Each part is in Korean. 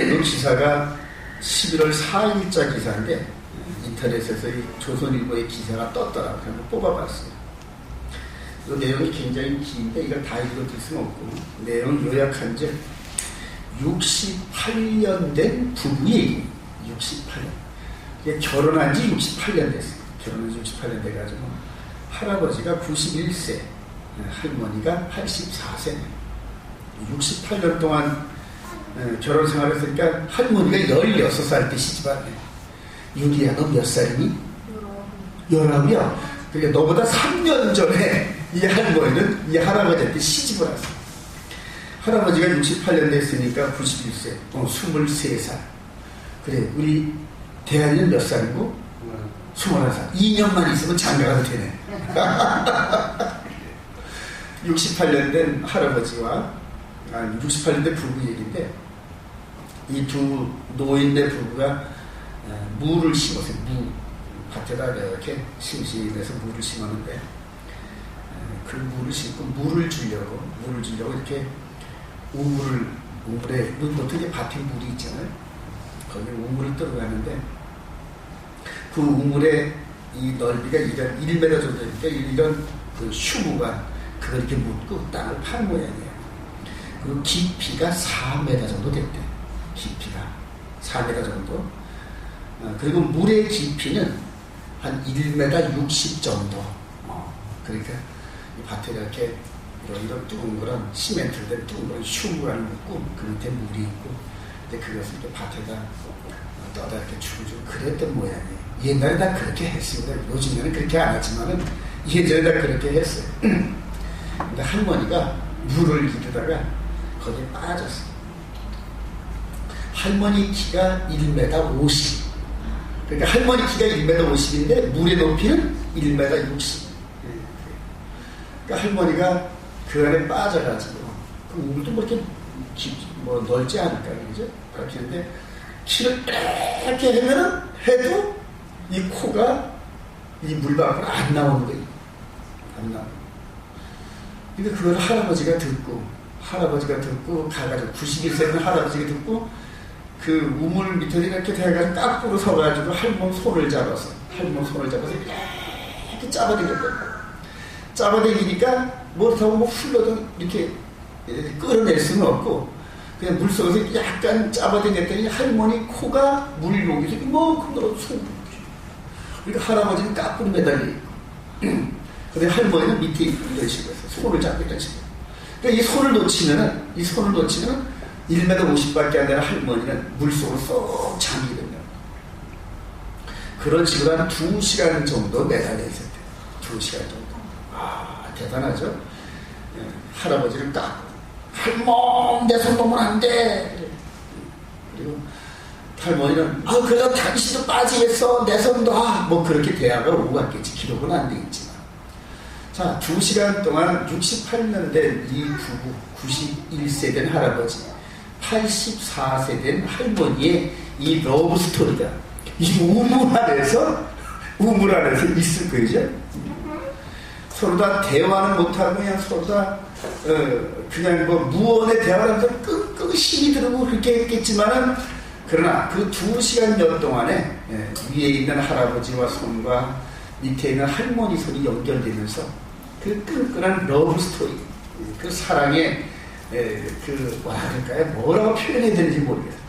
이 기사가 11월 4일자 기사인데 인터넷에서 이 조선일보의 기사가 떴더라고요. 한번 뽑아봤어요. 이 내용이 굉장히 긴데 이걸 다 읽어드릴 수는 없고 내용을 요약한 즉 68년 된 부부 얘기. 68년. 결혼한 지 68년 됐어요. 결혼한 지 68년 돼가지고 할아버지가 91세, 할머니가 84세. 68년 동안 결혼 생활을 했으니까 할머니가 16살 때 시집왔네. 유리야, 너 몇 살이니? 19이야. 그러니까 너보다 3년 전에 이 할머니는 이 할아버지한테 시집을 왔어. 할아버지가 68년 됐으니까 91세, 23살. 그래, 우리 대한이는 몇 살이고? 21살. 2년만 있으면 장가가도 되네. 68년 된 할아버지와 68년 된 부부 얘기인데 이 두 노인네 부부가 무를 심었어요. 무. 밭에다 이렇게 심심해서 무를 심었는데 그 무를 심고 물을 주려고 이렇게 우물에 보통 이제 밭에 물이 있잖아요. 거기 우물을 들어가는데 그 우물의 이 넓이가 이런 1m 정도 되니까 이런 그 휴무가 그걸 이렇게 묻고 땅을 판 모양이에요. 그리고 깊이가 4m 정도 됐대. 깊이가 4m 정도. 그리고 물의 깊이는 한 1m 60 정도. 그러니까 이 밭에 이렇게 이런 둥그런 시멘트로 된 둥그런 휴무를 묻고 그 밑에 물이 있고 근데 그것을 이렇게 밭에다 떠다 이렇게 주고 그랬던 모양이에요. 옛날에 다 그렇게 했습니다. 요즘에는 그렇게 안 하지만은 예전에 다 그렇게 했어요. 근데 할머니가 물을 이르다가 거기에 빠졌어요. 할머니 키가 1m 50. 그러니까 할머니 키가 1m 50인데 물의 높이는 1m 60. 그러니까 할머니가 그 안에 빠져가지고 그 물도 뭐 이렇게 넓지 않을까 그죠? 그렇게 했는데 키를 이렇게 해도 이 코가 이 물 밖으로 안 나오는 거예요. 안 나오는. 그러니까 그걸 할아버지가 듣고 가가지고 91세는 할아버지가 듣고 그 우물 밑에 이렇게 돼가지고 깍두로 서가지고 할머니 손을 잡아서 이렇게 잡아당겼거든요. 잡아당기니까 못하고 뭐 흘러도 이렇게 끌어낼 수는 없고 그냥 물속에서 약간 잡아당겼더니 할머니 코가 물 여기서 이만큼 넣어서 그러니까 할아버지는 깍두로 매달려 있고 근데 할머니는 밑에 이런 식으로 해서 손을 잡고 이런 식으로. 그러니까 이 손을 놓치면은 1m 50밖에 안 되는 할머니는 물속으로 쏙 잠기게 됩니다. 그런 식으로 한 2시간 정도 매달려 있었대요. 2시간 정도. 대단하죠? 할아버지를 딱 할멈 내 손 놓으면 안 돼. 그리고 할머니는 그래서 당신도 빠지겠어 내 손 놔. 뭐 그렇게 대화가 오고 갔겠지. 기록은 안 돼 있지만 자 2시간 동안 68년 된 이 부부 91세 된 할아버지 84세 된 할머니의 이 러브 스토리가 이 우물 안에서 있을 거죠. 서로 다 대화는 못하고 그냥 서로 다 그냥 뭐 무언의 대화를 하면서 끙끙 힘이 들고 그렇게 했겠지만은 그러나 그 2시간여 동안에 위에 있는 할아버지와 손과 밑에 있는 할머니 손이 연결되면서 그 끈끈한 러브 스토리, 그 사랑의 그럴까요? 뭐라고 표현해야 되는지 모르겠어요.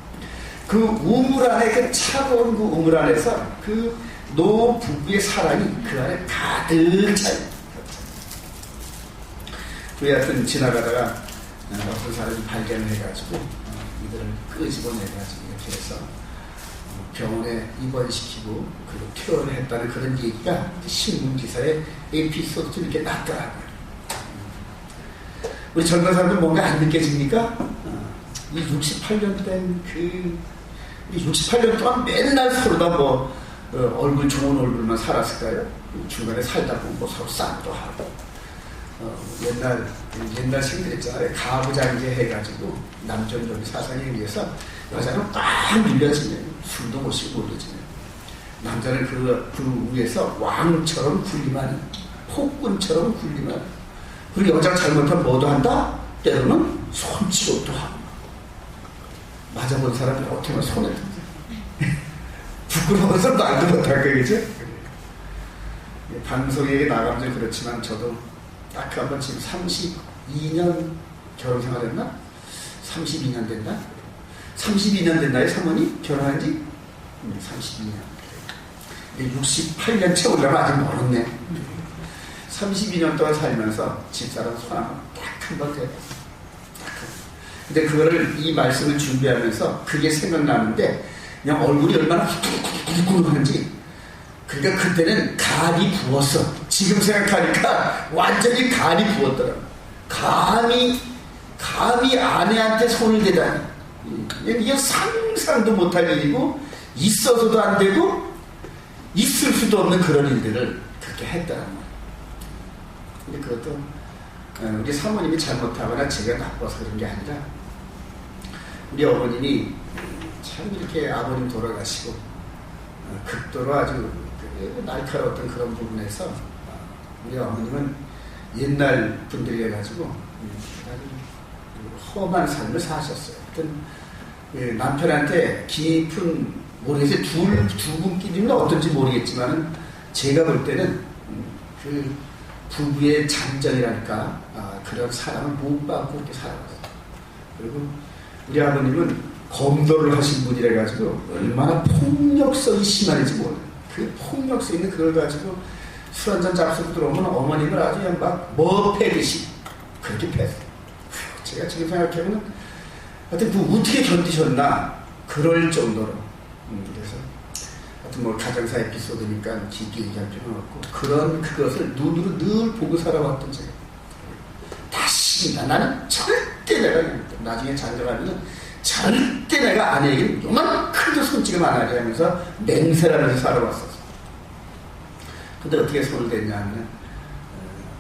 그 우물 안에 그 차가운 그 우물 안에서 그 노 부부의 사랑이 그 안에 가득 차요. 그 하여튼 지나가다가 어떤 사람이 발견을 해가지고 이들을 끄집어내가지고 이렇게 해서 병원에 입원시키고 그리고 퇴원을 했다는 그런 얘기가 신문기사에 에피소드도 이렇게 났더라고요. 우리 젊은 사람들 뭔가 안 느껴집니까? 이 68년 된 이 68년 동안 맨날 서로 다 뭐 얼굴 좋은 얼굴만 살았을까요? 중간에 살다 보면 뭐 서로 싸움도 하고 옛날 생각했잖아요. 가부장제 해가지고 남존여비 사상에 의해서 여자는 딱 밀려지면 술도 못시고 몰려지면 남자는 그 위에서 왕처럼 군림하는 폭군처럼 군림하는 그리고 여자가 잘못하면 뭐도 한다? 때로는 손치료도 하고 맞아본 사람이 어떻게 하면 손을 부끄러워서 말도 못할 거예요, 그죠? 방송에 나가면 그렇지만 저도 딱 한번 지금 32년 결혼 생활했나? 32년 됐나? 32년 됐나요, 사모님? 결혼한 지? 32년. 68년 채우려면 아직 멀었네. 32년 동안 살면서 집사람 손 한번 딱 한 번 대봤어. 근데 그거를 이 말씀을 준비하면서 그게 생각나는데 그냥 얼굴이 얼마나 후끈후끈한지. 그러니까 그때는 간이 부었어. 지금 생각하니까 완전히 간이 부었더라고. 감히 아내한테 손을 대다니. 이게 상상도 못할 일이고 있어서도 안 되고 있을 수도 없는 그런 일들을 그렇게 했다는 거예요. 근데 그것도 우리 사모님이 잘못하거나 제가 나빠서 그런 게 아니라 우리 어머님이 참 이렇게 아버님 돌아가시고 극도로 아주 날카로웠던 그런 부분에서 우리 어머님은 옛날 분들이 해가지고 아주 험한 삶을 사셨어요. 남편한테 깊은 모르겠어요. 두 분끼리는 어떤지 모르겠지만은 제가 볼 때는 그 부부의 장정이랄까 그런 사랑을 못 받고 그렇게 살아갔어요. 그리고 우리 아버님은 검도를 하신 분이라 가지고 얼마나 폭력성이 심한지 몰라요. 그 폭력성 있는 그걸 가지고 술 한잔 잡수고 들어오면 어머님을 아주 그냥 막 패듯이 그렇게 패어요. 제가 지금 생각해보면 하여튼 그 어떻게 견디셨나 그럴 정도로 그래서 하여튼 뭐 가정사 에피소드니까 깊게 얘기할 필요는 없고 그런 그것을 눈으로 늘 보고 살아왔던 제가 다시 나는 절대 내가 나중에 장정하면 절대 내가 아내에게 요만큼도 손찌검 안 하게 하면서 맹세하면서 살아왔었어. 근데 어떻게 손을 댔냐 하면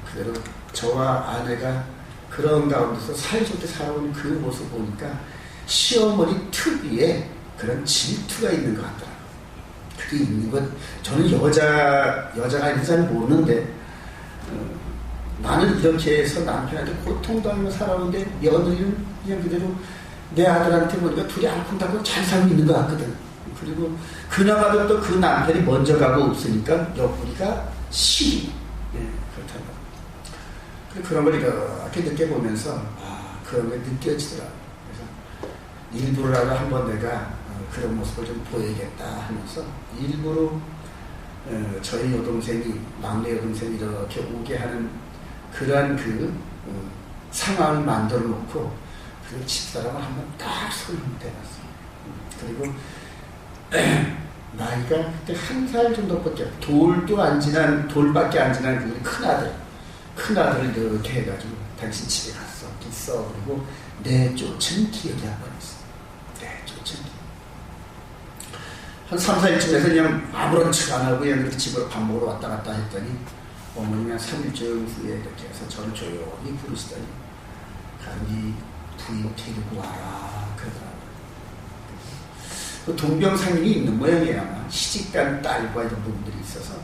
그대로 저와 아내가 그런 가운데서 사이좋게 살아오는 그 모습 보니까 시어머니 특유의 그런 질투가 있는 것 같더라고요. 그게 있는 건 저는 여자가 있는 잘 모르는데 나는 이렇게 해서 남편한테 고통당하며 살아오는데 며느리는 그냥 그대로 내 아들한테 보니까 둘이 알콩달콩 잘 살고 있는 것 같거든. 그리고 그나마도 또 그 남편이 먼저 가고 없으니까 옆구리가 시리. 그렇다고. 그런 걸 이렇게 느껴보면서 그런 게 느껴지더라고요. 그래서 일부러라도 한번 내가 그런 모습을 좀 보여야겠다 하면서 일부러 저희 여동생이 막내 여동생이 이렇게 오게 하는 그러한 그 상황을 만들어 놓고 그 집사람을 한번 딱 손을 대놨어요. 그리고 나이가 그때 1살 정도밖에 돌밖에 안 지난 그 큰아들을 이렇게 해가지고 당신 집에 갔어 있어. 그리고 내쫓은 기억이 한 번 있어. 내쫓은 기억. 한 3, 4일쯤에서 그냥 아무런 척 안 하고 그냥 이렇게 집으로 밥 먹으러 왔다 갔다 했더니 어머님이 한 3일쯤 후에 이렇게 해서 저를 조용히 부르시더니 네 부인 데리고 와라 그러더라고요. 그 동병상련이 있는 모양이에요. 아마 시집간 딸과 이런 부분들이 있어서.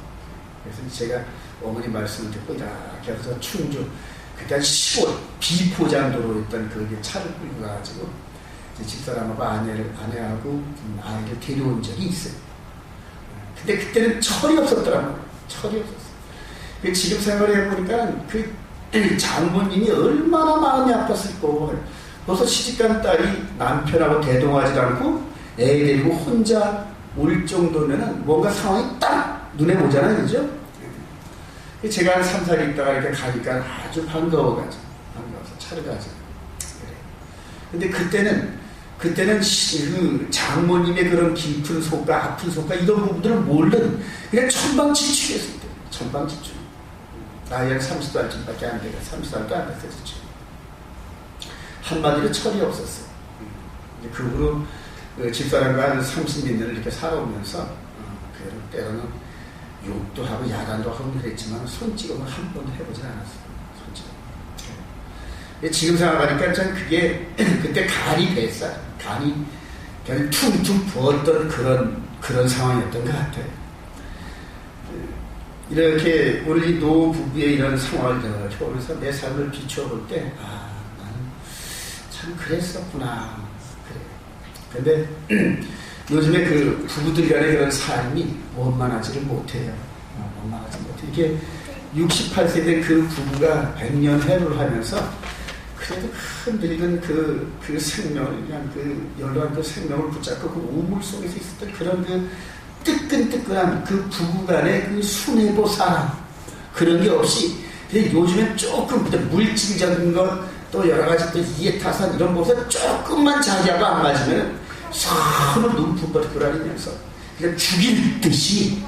그래서 제가 어머니 말씀을 듣고 이렇게 해서 충주 그때 한 10월 비포장도로 있던 그 차를 끌고 가가지고 집사람하고 아내하고 아이를 데려온 적이 있어요. 근데 그때는 철이 없었더라고요. 철이 없었어요. 지금 생각을 해보니까 그 장모님이 얼마나 마음이 아팠을까. 벌써 시집간 딸이 남편하고 대동하지 않고 애 데리고 혼자 올 정도면은 뭔가 상황이 딱 눈에 보잖아요. 그죠? 제가 한 3, 4일 있다가 이렇게 가니까 아주 반가워서 차를 가죠. 근데 그때는 그 장모님의 그런 깊은 속과 아픈 속과 이런 부분들을 모르는 그냥 천방지축이었을 때. 천방지축. 나이는 30살쯤밖에 안 돼요. 30살도 안 됐어요. 한마디로 철이 없었어요. 그 후로 집사람과 한 30몇 년을 이렇게 살아오면서 때로는 욕도 하고 야단도 하고 그랬지만 손찌검을 한 번도 해보지 않았어요. 손찌검. 지금 생각하니까 전 그게 그때 간이 뱄어요. 간이 그냥 퉁퉁 부었던 그런 상황이었던 것 같아요. 이렇게 우리 노 부부의 이런 상황을 보면서 내 삶을 비추어 볼 때 나는 참 그랬었구나. 그래. 근데 요즘에 그 부부들 간의 그런 삶이 원만하지를 못해요. 원만하지 못해. 이게 68세 된 그 부부가 100년 해를 하면서 그래도 흔들리는 그 생명을, 그냥 그 연로한 그 생명을 붙잡고 그 우물 속에서 있었던 그런 그 뜨끈뜨끈한 그 부부 간의 그 순애보 사랑, 그런 게 없이, 근데 요즘엔 조금 물질적인 것, 또 여러 가지 또 이해타산 이런 것에서 조금만 자기하고 안 맞으면 서로 눈품벌 끓아리면서 그냥 죽일 듯이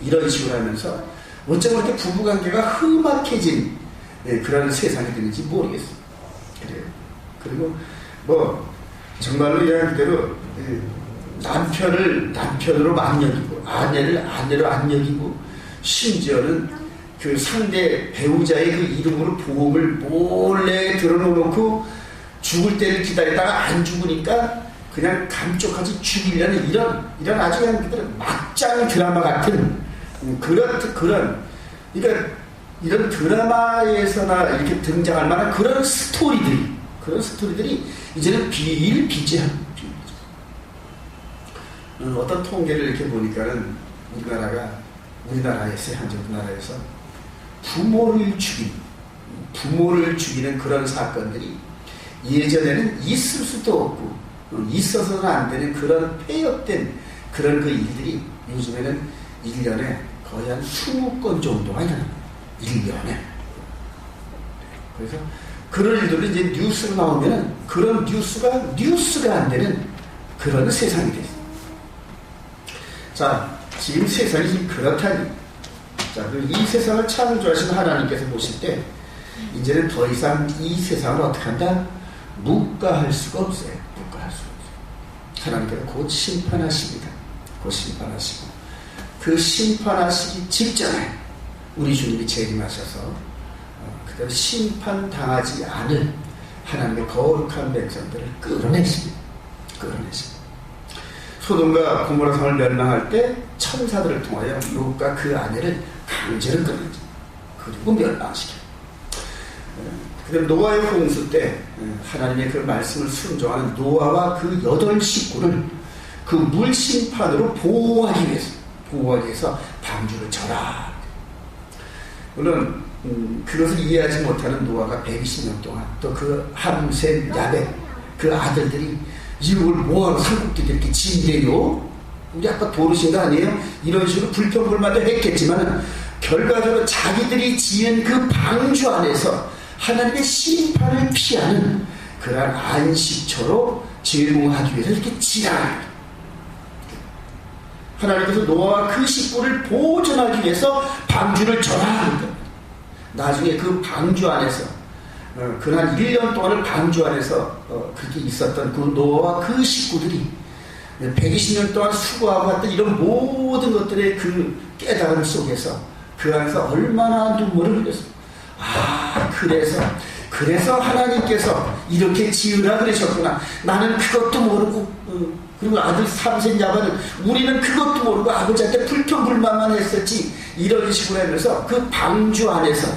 이런 식으로 하면서 어쩜 그렇게 부부관계가 험악해진 그런 세상이 되는지 모르겠어요. 그래요. 그리고 뭐 정말로 이야기한 대로 남편을 남편으로 안 여기고 아내를 아내로 안 여기고 심지어는 그 상대 배우자의 그 이름으로 보험을 몰래 들어놓고 죽을 때를 기다리다가 안 죽으니까 그냥 감쪽같이 죽이려는 이런 아주 그냥 막장 드라마 같은 그런 그러니까 이런 드라마에서나 이렇게 등장할 만한 그런 스토리들이 이제는 비일비재한 어떤 통계를 이렇게 보니까는 우리나라에서 현재 우리나라에서 부모를 죽이는 그런 사건들이 예전에는 있을 수도 없고 있어서는 안 되는 그런 폐역된 그런 그 일들이 요즘에는 1년에 거의 한 20건 정도가 일어납니다. 1년에. 그래서 그런 일들이 이제 뉴스로 나오면은 그런 뉴스가 안 되는 그런 세상이 됐어요. 자, 지금 세상이 지금 그렇다니. 자, 이 세상을 창조하신 하나님께서 보실 때 이제는 더 이상 이 세상을 어떻게 한다? 묵과할 수가 없어요. 묵과할 수가 없어요. 하나님께서 곧 심판하십니다. 곧 심판하시고 그 심판하시기 직전에 우리 주님이 재림하셔서 그대로 심판당하지 않을 하나님의 거룩한 백성들을 끌어내십니다. 소돔과 고모라 성을 멸망할 때 천사들을 통하여 롯과 그 아내를 강제로 끌어내죠. 그리고 멸망시켜요. 그다음 노아의 홍수 때 하나님의 그 말씀을 순종하는 노아와 그 8 식구를 그 물심판으로 보호하기 위해서 방주를 쳐라. 물론 그것을 이해하지 못하는 노아가 120년 동안 또 그 함셈, 야벳 그 아들들이 이걸 뭐하러 삼국들이 이렇게 진대요? 우리 아까 도르신 거 아니에요? 이런 식으로 불평불만도 했겠지만 결과적으로 자기들이 지은 그 방주 안에서 하나님의 심판을 피하는 그러한 안식처로 제공하기 위해서 이렇게 지나갑니다. 하나님께서 노아와 그 식구를 보존하기 위해서 방주를 전하는 겁니다. 나중에 그 방주 안에서 그한 1년 동안을 방주 안에서 그렇게 있었던 그 노아와 그 식구들이 120년 동안 수고하고 했던 이런 모든 것들의 그 깨달음 속에서 그 안에서 얼마나 눈물을 흘렸습니다. 그래서 하나님께서 이렇게 지으라 그러셨구나. 나는 그것도 모르고 그리고 아들 삼세 야반은 우리는 그것도 모르고 아버지한테 불평불만만 했었지. 이런 식으로 하면서 그 방주 안에서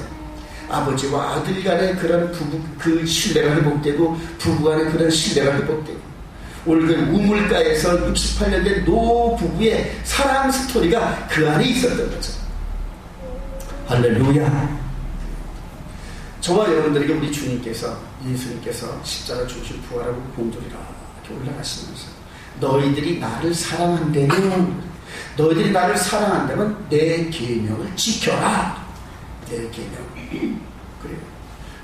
아버지와 아들 간의 그런 그 신뢰가 회복되고 부부 간의 그런 신뢰가 회복되고 오늘 그 우물가에서 68년 된 노 부부의 사랑 스토리가 그 안에 있었던 거죠. 할렐루야. 저와 여러분들에게 우리 주님께서 예수님께서 십자가 죽으신 부활하고 공존이라 이렇게 올라가시면서 너희들이 나를 사랑한다면 내 계명을 지켜라. 내 계명. 그래요.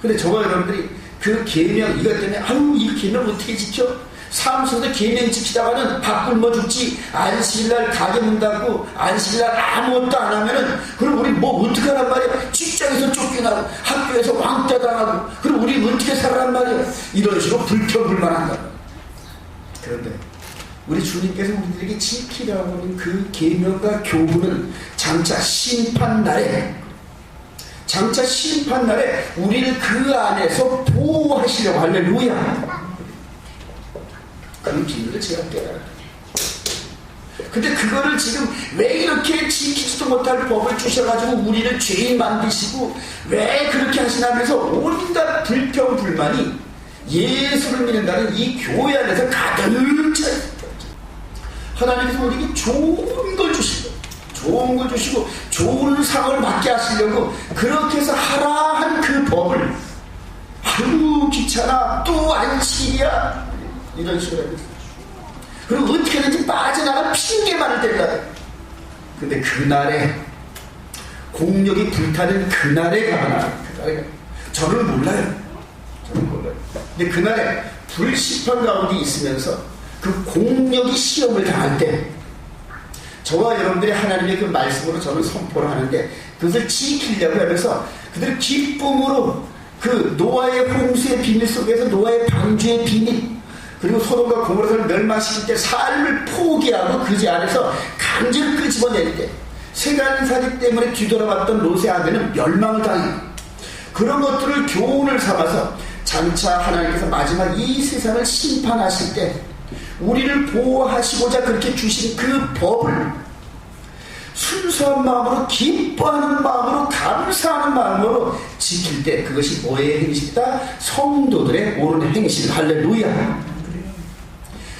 근데 저와 여러분들이 그 계명 이것 때문에 이 계명 어떻게 지켜? 삶 속에서 계명 지키다가는 밥 굶어 죽지. 안식일날 가게 문 닫고 안식일날 아무것도 안 하면은 그럼 우리 뭐 어떻게 하란 말이야? 직장에서 쫓겨나고 학교에서 왕따 당하고 그럼 우리 어떻게 살아란 말이야? 이런 식으로 불평불만한다. 그런데 우리 주님께서 우리들에게 지키라고 하는 그 계명과 교훈은 장차 심판날에 우리를 그 안에서 보호하시려고. 할렐루야. 그런 비밀을 제가 깨달아요. 근데 그거를 지금 왜 이렇게 지키지도 못할 법을 주셔가지고 우리를 죄인 만드시고 왜 그렇게 하시냐면서 온갖 불평불만이 예수를 믿는다는 이 교회 안에서 가득 차있어요. 하나님께서 우리에게 좋은 걸 주시고, 좋은 걸 주시고, 좋은 상을 받게 하시려고 그렇게 해서 하라 한 그 법을, 아유 귀찮아, 또 안식이야, 이런 식으로 해요. 그리고 어떻게든지 빠져나갈 핑계만을 대려. 근데 그날에 공력이 불타는 그날에 가면, 저는 몰라요. 근데 그날에 불시판 가운데 있으면서 그 공력이 시험을 당할 때, 저와 여러분들이 하나님의 그 말씀으로 저는 선포를 하는데, 그것을 지키려고 하면서 그들의 기쁨으로 그 노아의 홍수의 비밀 속에서 노아의 방주의 비밀, 그리고 소돔과 고모라를 멸망시킬 때 삶을 포기하고 그지 안에서 강제로 끄집어낼 때, 세간살이 때문에 뒤돌아봤던 롯의 아내는 멸망을 당했고, 그런 것들을 교훈을 삼아서 장차 하나님께서 마지막 이 세상을 심판하실 때 우리를 보호하시고자 그렇게 주신 그 법을 순수한 마음으로, 기뻐하는 마음으로, 감사하는 마음으로 지킬 때 그것이 뭐의 행실이다? 성도들의 옳은 행실. 할렐루야.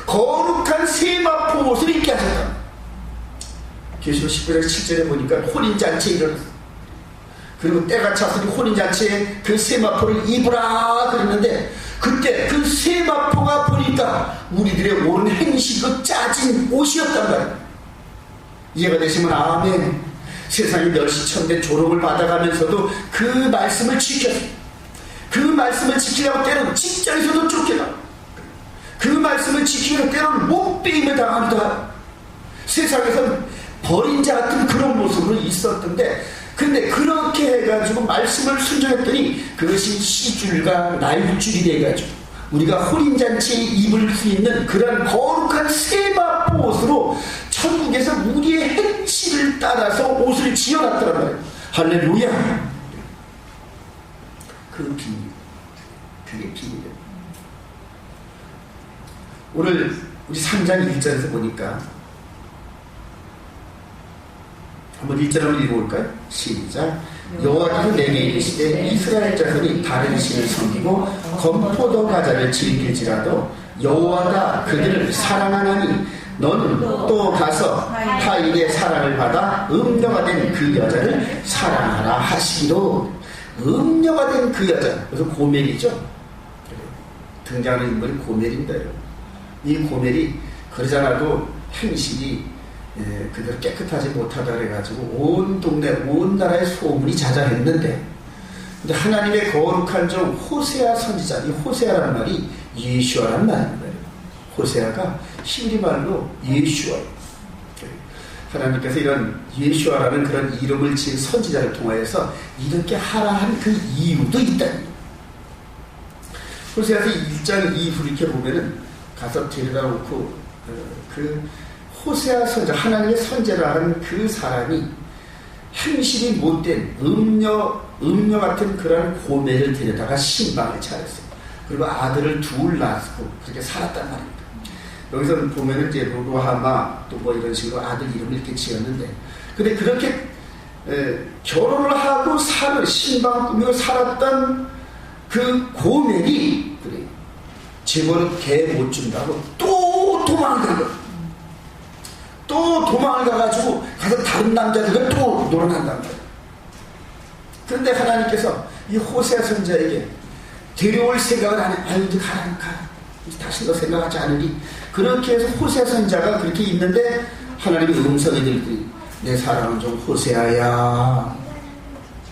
거룩한 세마포 옷을 입게 하셨다. 계시록 19장 7절에 보니까 혼인잔치에 일어났어. 그리고 때가 찼으니 혼인잔치에 그 세마포를 입으라 그랬는데, 그때 그 세마포가 보니까 우리들의 옳은 행실로 짜진 옷이었단 말이에요. 이해가 되시면 아멘. 세상이 멸시천된 조롱을 받아가면서도 그 말씀을 지켰어요. 그 말씀을 지키려고 때로는 직장에서도 쫓겨나고, 그 말씀을 지키려고 때로는 목베임을 당하기도 하고, 세상에서는 버린 자 같은 그런 모습으로 있었던데, 근데 그렇게 해가지고 말씀을 순종했더니 그것이 시줄과 날줄이 돼가지고 우리가 혼인잔치에 입을 수 있는 그런 거룩한 세마포 옷으로 천국에서 우리의 행실을 따라서 옷을 지어놨더란 말이에요. 할렐루야. 그 비밀, 그게 비밀이에요. 오늘 우리 3장 1절에서 보니까 한번 1절 한번 읽어볼까요? 시작. 여호와께서 내게 이르시되 이스라엘 자손이 다른 신을 섬기고 건포도 과자를 즐길지라도 여호와가 그들을 사랑하나니 너는 또 가서 타인의 사랑을 받아 음녀가 된 그 여자를 사랑하라 하시기로. 음녀가 된 그 여자, 그래서 고멜이죠. 등장하는 인물이 고멜입니다. 이 고멜이 그러잖아도 행실이 그대로 깨끗하지 못하다 그래가지고 온 동네, 온 나라에 소문이 자자했는데, 근데 하나님의 거룩한 종 호세아 선지자, 이 호세아라는 말이 예슈아라는 말입니다. 호세아가 히브리 말로 예슈아. 하나님께서 이런 예슈아라는 그런 이름을 지은 선지자를 통하여서 이렇게 하라 한 그 이유도 있다. 호세아서 1장 이후로 이렇게 보면은 가서 데려다 놓고 그 호세아 선자, 하나님의 선제라는 그 사람이 행실이 못된 음녀 같은 그런 고멜을 데려다가 신방을 차렸어요. 그리고 아들을 둘 낳고 그렇게 살았단 말입니다. 여기서 보면은 이제 로하마 또 뭐 이런 식으로 아들 이름을 이렇게 지었는데, 근데 그렇게 결혼을 하고 사는 신방을 꾸미고 살았던 그 고멜이 그래, 재벌은 개 못 준다고 또 도망을 간 거예요. 또 도망을 가가지고 가서 다른 남자들과 또 놀아난단 말이에요. 그런데 하나님께서 이 호세아 선자에게 데려올 생각을 안 해. 아유, 이제 가라. 다시 너 생각하지 않으니. 그렇게 해서 호세아 선자가 그렇게 있는데 하나님의 음성이 들더니 내 사랑은 좀 호세아야,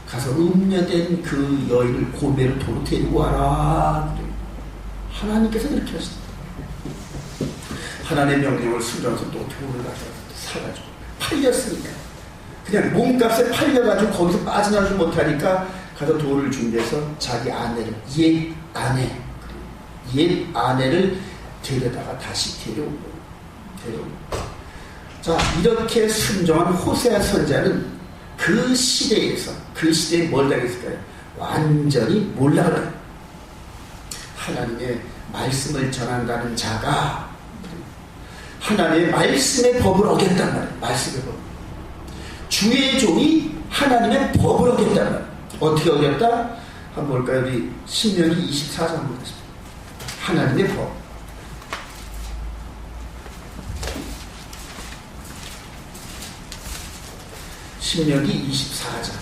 가서 음녀된 그 여인을 고멜을 도로 데리고 와라. 하나님께서 그렇게 하셨다. 하나님의 명령을 순종해서 또 돌을 가져와서 사가지고 팔렸으니까, 그냥 몸값에 팔려가지고 거기서 빠져나오지 못하니까 가서 돌을 준비해서 자기 아내를, 옛 아내를 데려다가 다시 데려온 거예요. 자, 이렇게 순종한 호세아 선자는 그 시대에서, 그 시대에 뭘 당했을까요? 완전히 몰락을. 하나님의 말씀을 전한다는 자가 하나님의 말씀의 법을 어겼단 말이에요. 말씀의 법. 주의 종이 하나님의 법을 어겼단 말이에요. 어떻게 어겼다? 한번 볼까요? 우리 신명기 24장 보겠습니다. 하나님의 법. 신명기 24장.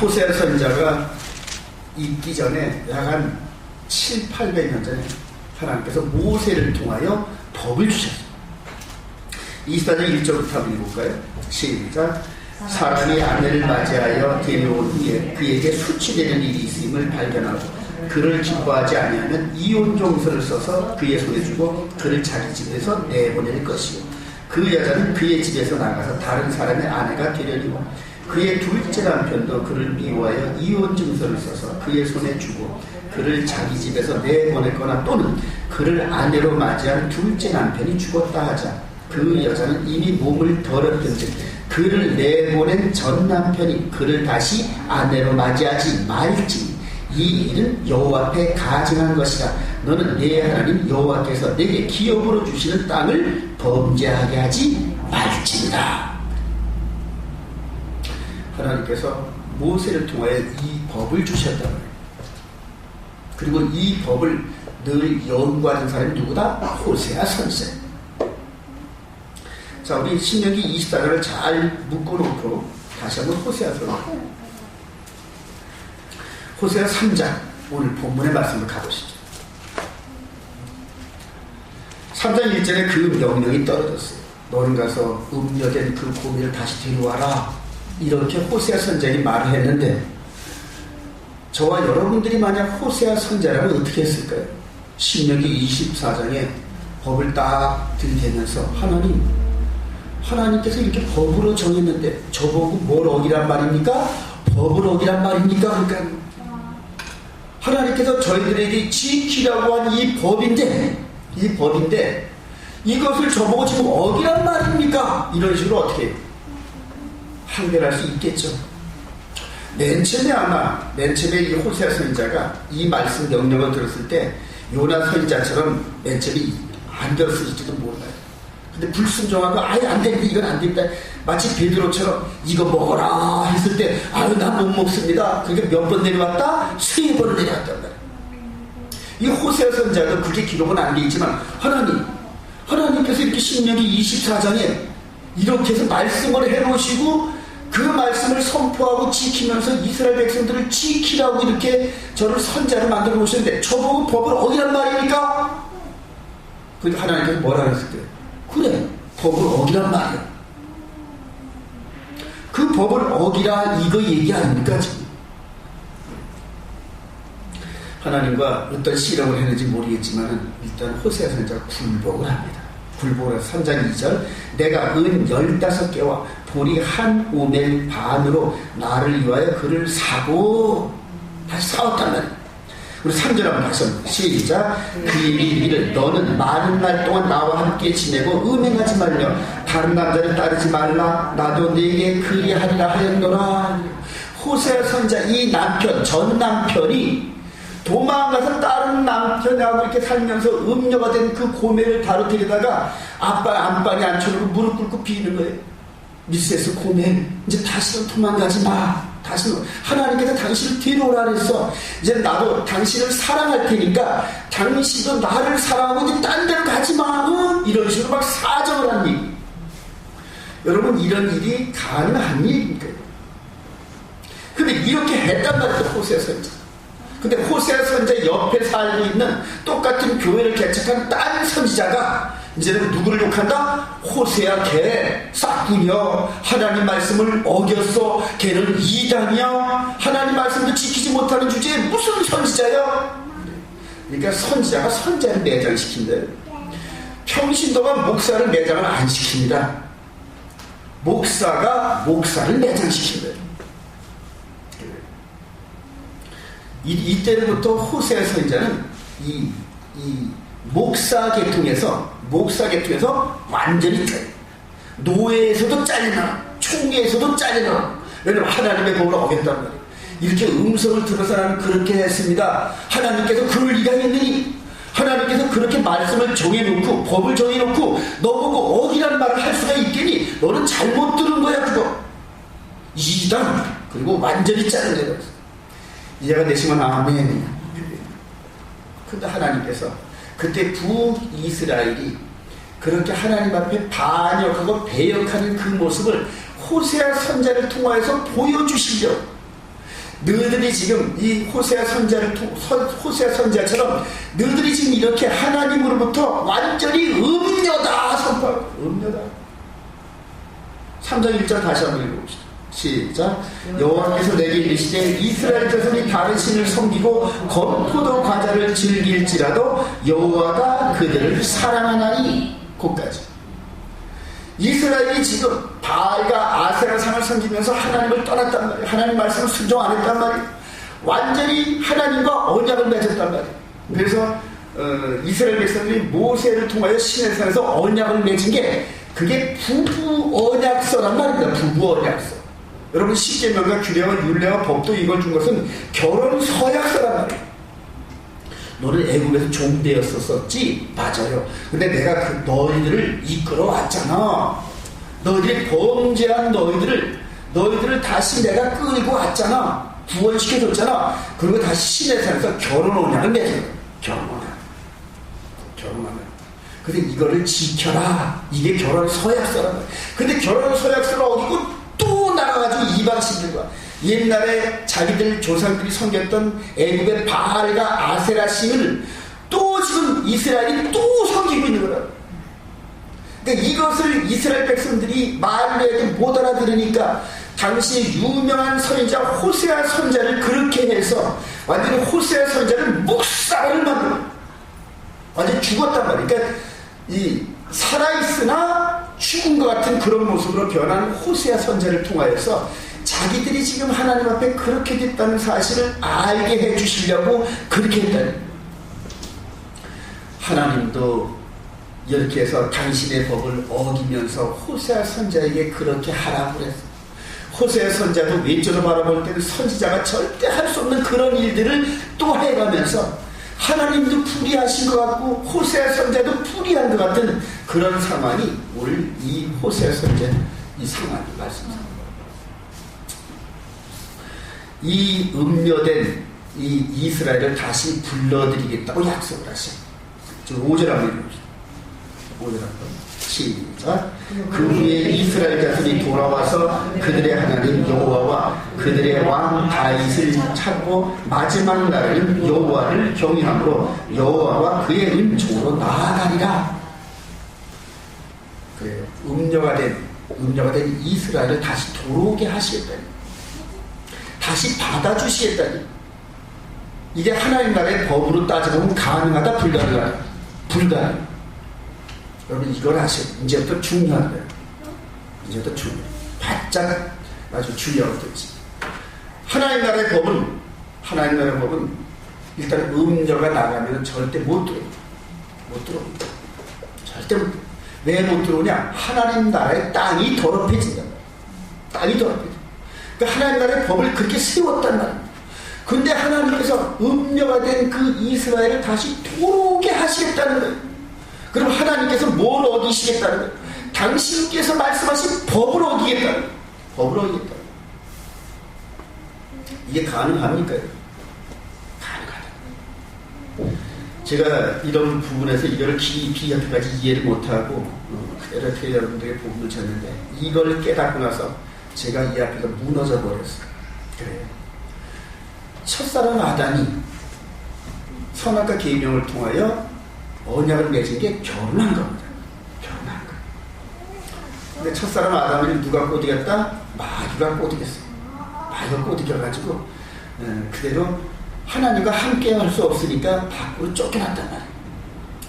호세아 선지자가 있기 전에 약 한 700~800년 전에 하나님께서 모세를 통하여 법을 주셨어요. 24장 1절부터 한번 읽어볼까요? 시작. 사람이 아내를 맞이하여 데려온 후에 그에게 수치되는 일이 있음을 발견하고 그를 기뻐하지 아니하면 이혼 종서를 써서 그의 손에 주고 그를 자기 집에서 내보낼 것이요 그 여자는 그의 집에서 나가서 다른 사람의 아내가 되려니와 그의 둘째 남편도 그를 미워하여 이혼 증서를 써서 그의 손에 주고 그를 자기 집에서 내보냈거나 또는 그를 아내로 맞이한 둘째 남편이 죽었다 하자 그 여자는 이미 몸을 더럽힌즉 그를 내보낸 전 남편이 그를 다시 아내로 맞이하지 말지니 이 일은 여호와 앞에 가증한 것이라. 너는 내 하나님 여호와께서 내게 기업으로 주시는 땅을 범죄하게 하지 말지니라. 하나님께서 모세를 통하여 이 법을 주셨단 말이에요. 그리고 이 법을 늘 연구하는 사람이 누구다? 호세아 선지자. 자, 우리 신명기 24장을 잘 묶어놓고 다시 한번 호세아서로 호세아 3장 오늘 본문의 말씀을 가보시죠. 3장 1절에 그 명령이 떨어졌어요. 너는 가서 음녀된 그 고민을 다시 데려와라. 이렇게 호세아 선지자가 말을 했는데 저와 여러분들이 만약 호세아 선지자라면 어떻게 했을까요? 신명기 24장에 법을 딱 들이대면서 하나님께서 이렇게 법으로 정했는데 저보고 뭘 어기란 말입니까? 법을 어기란 말입니까? 그러니까 하나님께서 저희들에게 지키라고 한 이 법인데 이것을 저보고 지금 어기란 말입니까? 이런 식으로 어떻게 항변할 수 있겠죠. 맨 처음에 이 호세아 선지자가 이 말씀 명령을 들었을 때 요나 선지자처럼 맨 처음에 안 들었을지도 몰라요. 근데 불순종하고 아예 안 됩니다. 이건 안 됩니다. 마치 베드로처럼 이거 먹어라 했을 때 아유 난 못 먹습니다. 그러니까 몇 번 내려왔다? 3번을 내려왔단 말이에요. 이 호세아 선지자도 그게 기록은 안 돼 있지만 하나님께서 이렇게 신명기 24장에 이렇게 해서 말씀을 해놓으시고 그 말씀을 선포하고 지키면서 이스라엘 백성들을 지키라고 이렇게 저를 선지자로 만들어 놓으셨는데 저보고 법을 어기란 말입니까? 그러니까 하나님께서 뭐라 그랬을까요? 그래, 법을 어기란 말이야. 그 법을 어기라 이거 얘기 아닙니까 지금? 하나님과 어떤 실험을 했는지 모르겠지만 일단 호세아 선지자가 굴복을 합니다. 굴복을 3장 2절 내가 은 15개와 보리 한 오멜 반으로 나를 위하여 그를 사고 다시 사왔단 말이야. 우리 3절 한번 다시 한번 시작. 그의 이르기를 너는 많은 날 동안 나와 함께 지내고 음행하지 말며 다른 남자를 따르지 말라. 나도 네게 그리하리라 하였노라. 호세아 선지자 이 남편 전 남편이 도망가서 다른 남편하고 이렇게 살면서 음녀가 된 그 고매를 다루뜨리다가 안방에 앉혀놓고 무릎 꿇고 비는 거예요. 미세스 고매 이제 다시는 도망가지 마. 다시는 하나님께서 당신을 데려오라 그랬어. 이제 나도 당신을 사랑할 테니까 당신도 나를 사랑하고 이제 딴 데로 가지 마. 이런 식으로 막 사정을 한 얘기. 여러분 이런 일이 가능한 일입니까? 근데 이렇게 했단 말이에요. 호세아 선지자. 근데 호세아 선지자 옆에 살고 있는 똑같은 교회를 개척한 딴 선지자가 이제는 누구를 욕한다? 호세아 걔 싹군이여 하나님 말씀을 어겼어. 걔는 이단이야. 하나님 말씀도 지키지 못하는 주제에 무슨 선지자야? 그러니까 선지자가 선지자를 매장시킨대요. 평신도가 목사를 매장을 안 시킵니다. 목사가 목사를 매장시킨대요. 이때부터 호세아 선지자는 이 목사 계통에서 완전히 노예에서도 잘려나 총회에서도 잘려나. 왜냐면 하나님의 법을 어겼단 말이에요. 이렇게 음성을 들어서 나는 그렇게 했습니다. 하나님께서 그럴 리가 있느니 하나님께서 그렇게 말씀을 정해놓고 법을 정해놓고 너보고 어기란 말을 할 수가 있겠니? 너는 잘못 들은 거야 그거. 이단 그리고 완전히 잘려내려. 이해가 되시면 아멘. 근데 하나님께서 그때 북이스라엘이 그렇게 하나님 앞에 반역하고 배역하는 그 모습을 호세아 선자를 통하여서 보여주시려 너희들이 지금 이 호세아 선자처럼 너희들이 지금 이렇게 하나님으로부터 완전히 음녀다 선포하고 음녀다. 3장 1절 다시 한번 읽어봅시다. 시작. 여호와께서 내게 이르시되 이스라엘 자손이 다른 신을 섬기고 건포도 과자를 즐길지라도 여호와가 그들을 사랑하나니. 거기까지. 이스라엘이 지금 바알과 아세라상을 섬기면서 하나님을 떠났단 말이에요. 하나님 말씀을 순종 안 했단 말이에요. 완전히 하나님과 언약을 맺었단 말이에요. 그래서 이스라엘 백성들이 모세를 통하여 시내산에서 언약을 맺은 게 그게 부부 언약서란 말입니다. 부부 언약서. 여러분 십계명과 규례와 율례와 법도 이걸 준 것은 결혼 서약서란 말이에요. 너는 애굽에서 종되었었지? 맞아요. 근데 내가 그 너희들을 이끌어왔잖아. 너희들이 범죄한 너희들을 다시 내가 끌고 왔잖아. 구원시켜줬잖아. 그리고 다시 시내산에서 결혼 언약을 맺어요. 결혼 언약. 근데 이거를 지켜라. 이게 결혼 서약서란 말이에요. 근데 결혼 서약서가 어디고 또 나가가지고 이방신들과 옛날에 자기들 조상들이 섬겼던 애굽의 바알과 아세라 신을 또 지금 이스라엘이 또 섬기고 있는 거라. 그러니까 이것을 이스라엘 백성들이 말로에도 못 알아들으니까 당시 유명한 선지자 호세아 선자를 그렇게 해서 완전히 호세아 선자를 묵사를 만들어 완전히 죽었단 말이에요. 그러니까 이 살아있으나 죽은 것 같은 그런 모습으로 변한 호세아 선자를 통하여서 자기들이 지금 하나님 앞에 그렇게 됐다는 사실을 알게 해주시려고 그렇게 했다는. 하나님도 이렇게 해서 당신의 법을 어기면서 호세아 선자에게 그렇게 하라고 그랬어. 호세아 선자도 외적으로 바라볼 때는 선지자가 절대 할 수 없는 그런 일들을 또 해가면서 하나님도 불의하신 것 같고 호세아 선자도 불의한 것 같은 그런 상황이 오늘 이 호세아 선자 이 상황이 말씀합니다. 이 음료된 이 이스라엘을 다시 불러드리겠다고 약속을 하셔. 5절 한번 읽어봅시다. 5절 한번 시작. 그 후에 이스라엘 자손이 돌아와서 그들의 하나님 여호와와 그들의 왕 다윗을 찾고 마지막 날에는 여호와를 경외함으로 여호와와 그의 은총으로 나아가리라. 그래요. 음녀가 된 이스라엘을 다시 돌아오게 하시겠다니. 다시 받아주시겠다니. 이게 하나님 나라의 법으로 따져보면 가능하다 불가능하다. 불가능. 여러분 이걸 아셔. 이제부터 중요한 거예요. 이제부터 중요해요. 바짝 아주 중요하고 되지. 하나님 나라의 법은 일단 음녀가 나가면 절대 못 들어옵니다. 못 들어옵니다. 절대 못 들어옵니다. 왜 못 들어오냐? 하나님 나라의 땅이 더럽혀진다. 땅이 더럽혀진다. 그러니까 하나님 나라의 법을 그렇게 세웠단 말입니다. 근데 하나님께서 음녀가 된 그 이스라엘을 다시 돌아오게 하시겠다는 거예요. 그럼 하나님께서 뭘 어기시겠다는 거예요? 당신께서 말씀하신 법을 어기겠다는 거예요. 법을 어기겠다는 거예요. 이게 가능합니까? 가능하다. 제가 이런 부분에서 이걸 깊이 여태까지 이해를 못하고 그대로 여러분들에게 복음을 줬는데 이걸 깨닫고 나서 제가 이 앞에서 무너져 버렸어요. 그래요. 첫사랑 아담이 선악과 계명을 통하여 언약을 맺은 게 결혼한 겁니다. 결혼한 거. 근데 첫사랑 아담을 누가 꼬드겼다? 마귀가 꼬드겼어요. 마귀가 꼬드겨가지고 그대로 하나님과 함께 할 수 없으니까 밖으로 쫓겨났단 말이에요.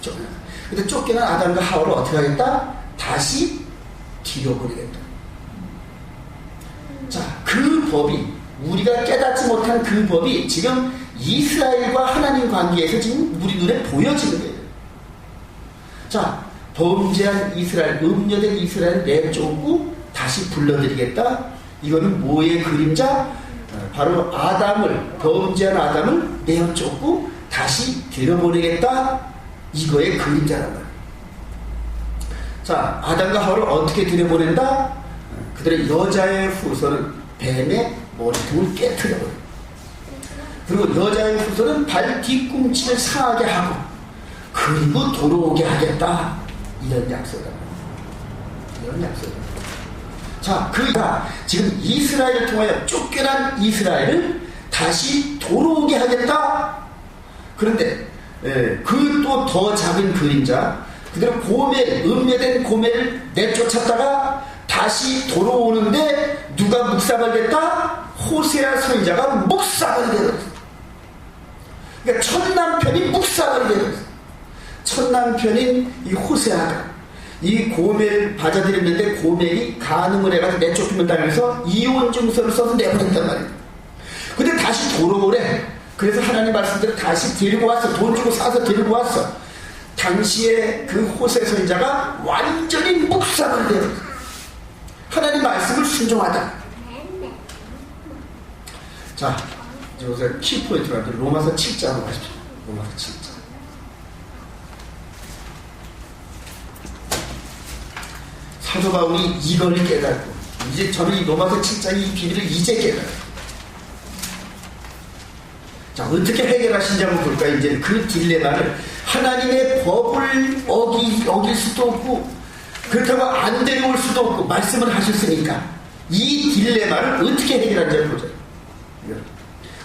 쫓겨났다. 근데 쫓겨난 아담과 하와를 어떻게 하겠다? 다시 뒤로 보내겠다. 자, 그 법이 우리가 깨닫지 못한 그 법이 지금 이스라엘과 하나님 관계에서 지금 우리 눈에 보여지는 거예요. 자, 범죄한 이스라엘, 음녀된 이스라엘 내쫓고 다시 불러드리겠다. 이거는 뭐의 그림자? 바로 범죄한 아담을 내쫓고 다시 들여보내겠다. 이거의 그림자란 말이에요. 자, 아담과 하와를 어떻게 들여보낸다? 그들의 여자의 후손은 뱀의 머리통을 깨트려버려요. 그리고 여자의 후손은 발 뒤꿈치를 상하게 하고 그리고 돌아오게 하겠다. 이런 약속이다. 이런 약속이다. 자, 그가 지금 이스라엘을 통하여 쫓겨난 이스라엘을 다시 돌아오게 하겠다. 그런데 그 또 더 작은 그림자, 그대로 고멜, 음녀된 고멜을 내쫓았다가 다시 돌아오는데 누가 묵사발 됐다? 호세아 선지자가 묵사발이 되었다. 그러니까 첫 남편이 묵사발이 되었다. 첫 남편인 이 호세아가 이 고멜을 받아들였는데 고멜이 간음을 해가지고 내쫓기만 당해서 이혼 증서를 써서 내보냈단 말이에요. 근데 다시 돌아오래. 그래서 하나님 말씀대로 다시 데리고 왔어. 돈 주고 사서 데리고 왔어. 당시에 그 호세 선지자가 완전히 묵사발이 되었다. 하나님 말씀을 순종하다. 자, 여기서 키포인트가 로마서 7장으로 가십시오. 로마서 7장. 사도 바울이 이걸 깨닫고, 이제 저는 이 로마서 7장의 이 비밀을 이제 깨닫고. 자, 어떻게 해결하신지 한번 볼까요? 이제 그 딜레마를 하나님의 법을 어길 수도 없고, 그렇다고 안 데려올 수도 없고, 말씀을 하셨으니까, 이 딜레마를 어떻게 해결하는지 보자.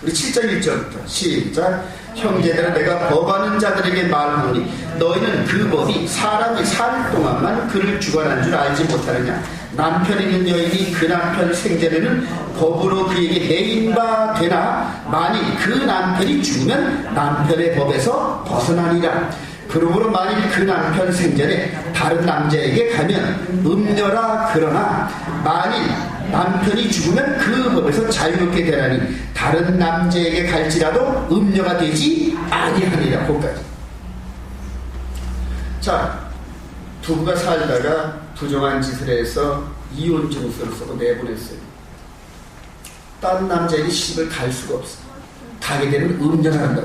우리 7장 1절부터 시작. 형제들아, 내가 법하는 자들에게 말하노니 너희는 그 법이 사람이 살 동안만 그를 주관한 줄 알지 못하느냐. 남편이 있는 여인이 그 남편 생전에는 법으로 그에게 해인바 되나 만일 그 남편이 죽으면 남편의 법에서 벗어나니라. 그러므로 만일 그 남편 생전에 다른 남자에게 가면 음녀라. 그러나 만일 남편이 죽으면 그 법에서 자유롭게 되라니 다른 남자에게 갈지라도 음녀가 되지 아니하니라. 거기까지. 자, 부부가 살다가 부정한 짓을 해서 이혼 증서를 써서 내보냈어요. 다른 남자에게 시집을 갈 수가 없어. 가게 되면 음녀가 한다.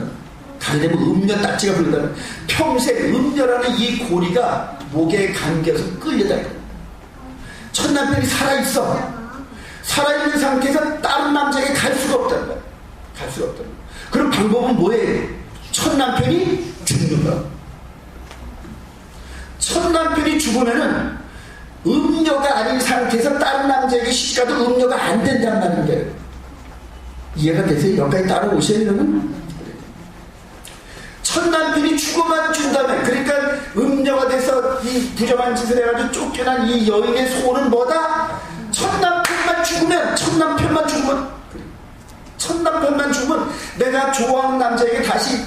가게 되면 음녀 딱지가 부른다. 평생 음녀라는 이 고리가 목에 감겨서 끌려다닌다. 첫 남편이 살아있어. 살아있는 상태에서 다른 남자에게 갈 수가 없다는 거야. 갈 수가 없다는 거야. 그럼 방법은 뭐예요? 첫 남편이 죽는 거야. 첫 남편이 죽으면은 음녀가 아닌 상태에서 다른 남자에게 시집가도 음녀가 안 된단 말인데, 이해가 되세요? 여기까지 따라오셔야 되면? 첫 남편이 죽어만 준다면, 그러니까 음녀가 돼서 이 부정한 짓을 해가지고 쫓겨난 이 여인의 소원은 뭐다? 첫 남편만 죽으면 내가 좋아하는 남자에게 다시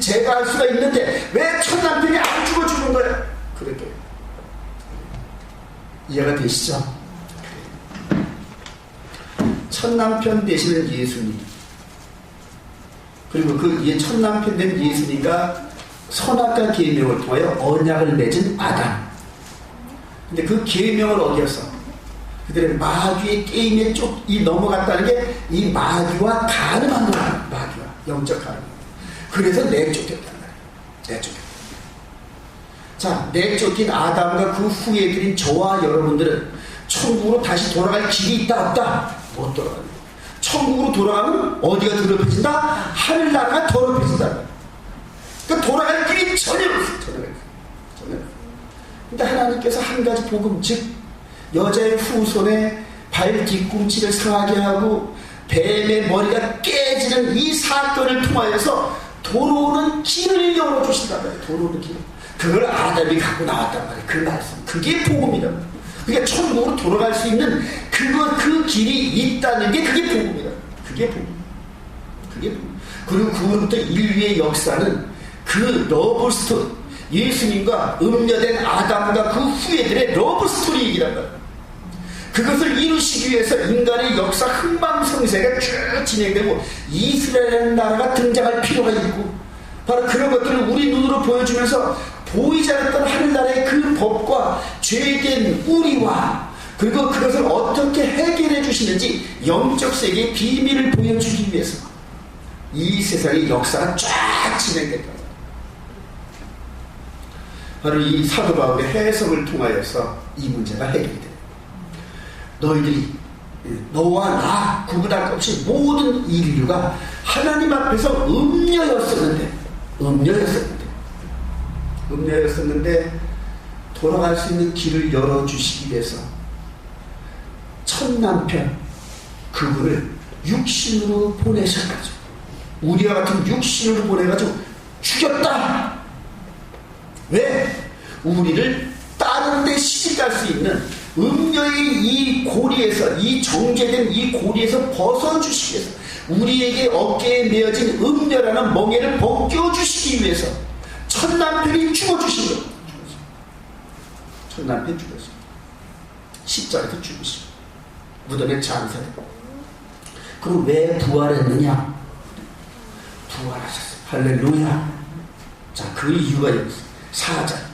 제거할 수가 있는데 왜 첫 남편이 안 죽어 죽는 거야? 그렇게 이해가 되시죠? 첫 남편 되시는 예수님, 그리고 그 첫 남편 된 예수님과 선악과 계명을 통하여 언약을 맺은 아담. 근데 그 계명을 어겼어. 그들의 마귀의 게임에 넘어갔다는 게 이 마귀와 가늠한 거야. 마귀와 영적 가늠. 그래서 내쫓겼단 말이야. 내쫓겼다. 자, 내쫓긴 아담과 그 후예들인 저와 여러분들은 천국으로 다시 돌아갈 길이 있다 없다? 못 돌아가는 거야. 천국으로 돌아가면 어디가 더럽혀진다? 하늘나라가 더럽혀진다. 그러니까 돌아갈 길이 전혀 없어. 근데 하나님께서 한 가지 복음, 즉 여자의 후손에 발 뒤꿈치를 상하게 하고 뱀의 머리가 깨지는 이 사건을 통하여서 돌아오는 길을 열어주신단 말이에요. 돌아오는 길. 그걸 아담이 갖고 나왔단 말이에요. 그 말씀. 그게 복음이다. 그러니까 천국으로 돌아갈 수 있는 그 길이 있다는 게 그게 복음이다. 그게 복음. 그리고 그부터 인류의 역사는 그 러브 스토리, 예수님과 음녀된 아담과 그 후예들의 러브 스토리 얘기란 말이에요. 그것을 이루시기 위해서 인간의 역사 흥망성쇠가 쭉 진행되고 이스라엘이라는 나라가 등장할 필요가 있고, 바로 그런 것들을 우리 눈으로 보여주면서 보이지 않았던 하늘나라의 그 법과 죄된 우리와 그리고 그것을 어떻게 해결해 주시는지 영적 세계의 비밀을 보여주기 위해서 이 세상의 역사가 쫙 진행됐다. 바로 이 사도 바울의 해석을 통하여서 이 문제가 해결이 됩니다. 너희들이, 너와 나 구분할 것 없이 모든 인류가 하나님 앞에서 음녀였었는데 돌아갈 수 있는 길을 열어주시기 위해서 첫 남편 그분을 육신으로 보내셔가지고 우리와 같은 육신으로 보내가지고 죽였다. 왜? 우리를 다른 데 시집갈 수 있는 음녀의 이 고리에서, 이 정죄된 이 고리에서 벗어주시기 위해서, 우리에게 어깨에 메어진 음녀라는 멍에를 벗겨주시기 위해서 첫 남편이 죽어주신 거예요. 첫 남편이 죽었어요. 십자가에서 죽으시고 무덤에 장사되고. 그리고 왜 부활했느냐? 부활하셨어요. 할렐루야. 자, 그 이유가 여기 있어요. 4절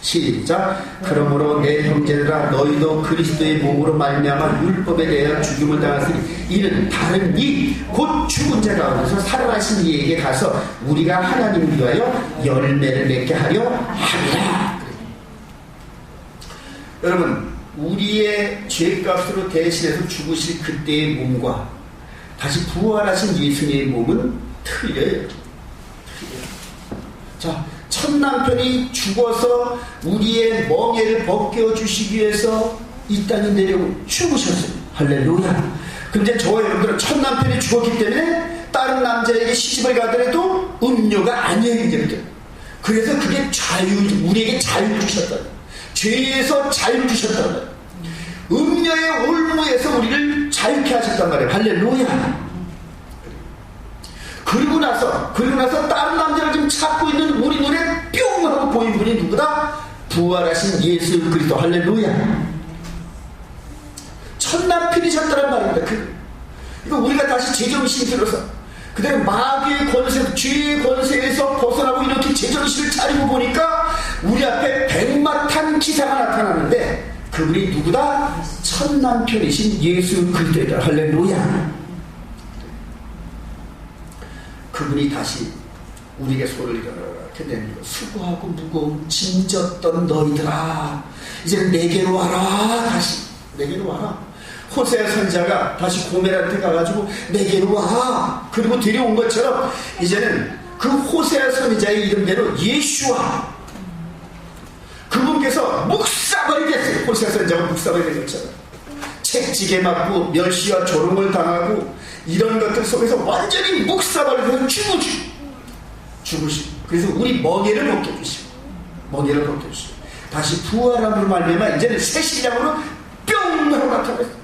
시작. 그러므로 내 형제들아 너희도 그리스도의 몸으로 말미암아 율법에 대하여 죽임을 당하시니 이는 다른 이 곧 죽은 자 가운데서 살아나신 이에게 가서 우리가 하나님을 위하여 열매를 맺게 하려 함이라. 여러분, 우리의 죄값으로 대신해서 죽으실 그때의 몸과 다시 부활하신 예수님의 몸은 틀려요. 자, 첫 남편이 죽어서 우리의 멍에를 벗겨주시기 위해서 이 땅에 내려오고 죽으셨어요. 할렐루야. 근데 저와 여러분들은 첫 남편이 죽었기 때문에 다른 남자에게 시집을 가더라도 음료가 아니에요. 이제. 그래서 그게 우리에게 자유를 주셨다. 죄에서 자유를 주셨다. 음료의 올무에서 우리를 자유케 하셨단 말이에요. 할렐루야. 그리고 나서 다른 남자를 지금 찾고 있는 우리 눈에 뿅 하고 보인 분이 누구다? 부활하신 예수 그리스도. 할렐루야. 첫 남편이셨다는 말입니다. 이거 우리가 다시 제정신이 들어서 그대로 마귀의 권세, 죄의 권세에서 벗어나고 이렇게 제정신을 차리고 보니까 우리 앞에 백마탄 기사가 나타나는데 그분이 누구다? 첫 남편이신 예수 그리스도이다. 할렐루야. 그분이 다시 우리에게 손을 이렇게 내밀고 수고하고 무거운 짐졌던 너희들아 이제 내게로 와라. 다시 내게로 와라. 호세아 선지자가 다시 고멜한테 가가지고 내게로 와. 그리고 데려온 것처럼 이제는 그 호세아 선지자의 이름대로 예수와 그분께서 묵사발이 됐어요. 호세아 선지자가 묵사발이 된 것처럼 채찍에 맞고 멸시와 조롱을 당하고 이런 것들 속에서 완전히 묵사발이 돼서 죽으시고 그래서 우리 멍에를 벗겨주시고 다시 부활함으로 말미암아 이제는 새 신랑으로 뿅 하고 나타났어요.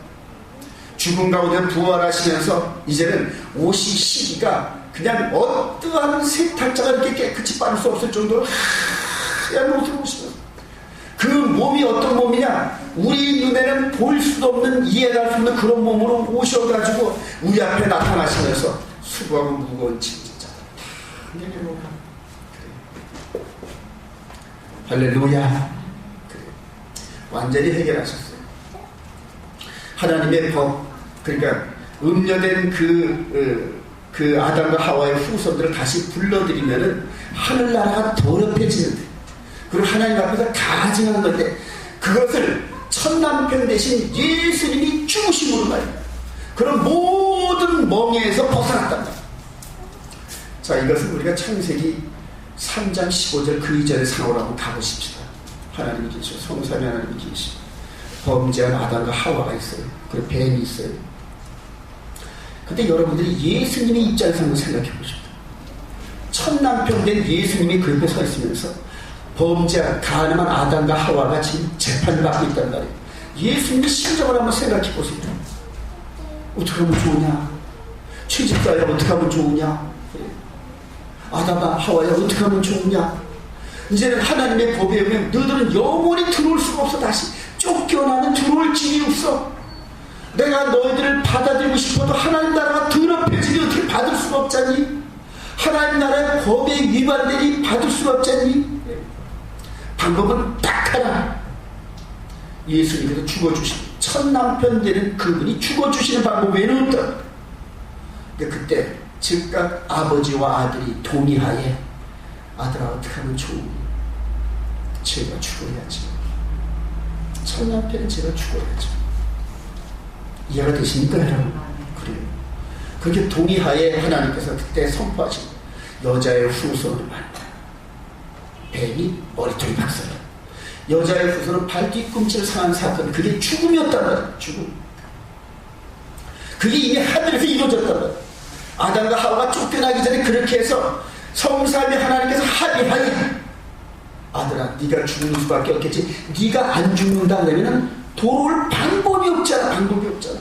죽은 가운데 부활하시면서 이제는 오실 시기가 그냥 어떠한 세탈자가 이렇게 깨끗이 빠질 수 없을 정도로 하얀 옷으로 오시면서 그 몸이 어떤 몸이냐? 우리 눈에는 볼 수도 없는 이해할 수 없는 그런 몸으로 오셔가지고 우리 앞에 나타나시면서 수고하고 무거운 짐진 자들 그래. 할렐루야. 그래. 완전히 해결하셨어요. 하나님의 법, 그러니까 음녀된 그 아담과 하와의 후손들을 다시 불러들이면은 하늘나라가 더럽혀지는데, 그리고 하나님 앞에서 가증한 건데, 그것을 첫 남편 대신 예수님이 죽으심으로 말입니다. 그런 모든 멍에에서 벗어났단 말이에요. 자, 이것은 우리가 창세기 3장 15절 그 이전의 상황을 한번 가보십시다. 하나님이 계시고 성삼위 하나님이 계시고 범죄한 아담과 하와가 있어요. 그리고 뱀이 있어요. 근데 여러분들이 예수님의 입장에서 한번 생각해 보십시오. 첫 남편 된 예수님이 그 옆에 서 있으면서 범죄한 가늠한 아담과 하와가 지금 재판을 받고 있단 말이에요. 예수님의 심정을 한번 생각해 보세요. 어떻게 하면 좋으냐? 취직자야 어떻게 하면 좋으냐? 아담과 하와야 어떻게 하면 좋으냐? 이제는 하나님의 법에 의하면 너희들은 영원히 들어올 수가 없어. 다시 쫓겨나는 들어올 길이 없어. 내가 너희들을 받아들이고 싶어도 하나님 나라가 더럽혀지니 어떻게 받을 수가 없잖니? 하나님 나라의 법에 위반되니 받을 수가 없잖니? 방법은 딱 하나. 예수님께서 죽어주신 첫 남편 되는 그분이 죽어주시는 방법 외에는 없다. 근데 그때 즉각 아버지와 아들이 동의하에 아들아 어떻게 하면 좋으니? 제가 죽어야지. 첫 남편은 제가 죽어야죠. 이해가 되십니까 여러분? 그래요. 그렇게 동의하에 하나님께서 그때 선포하신 여자의 후손을 만나 뱀이 머리통이 박살나 여자의 후손은 발뒤꿈치를 상한 사건, 그게 죽음이었단 말이에요. 죽음. 그게 이미 하늘에서 이루어졌단 말이에요. 아담과 하와가 쫓겨나기 전에 그렇게 해서 성삼위 하나님께서 합의하니, 아들아 네가 죽는 수밖에 없겠지, 네가 안 죽는다 그러면은 돌아올 방법이 없잖아. 방법이 없잖아.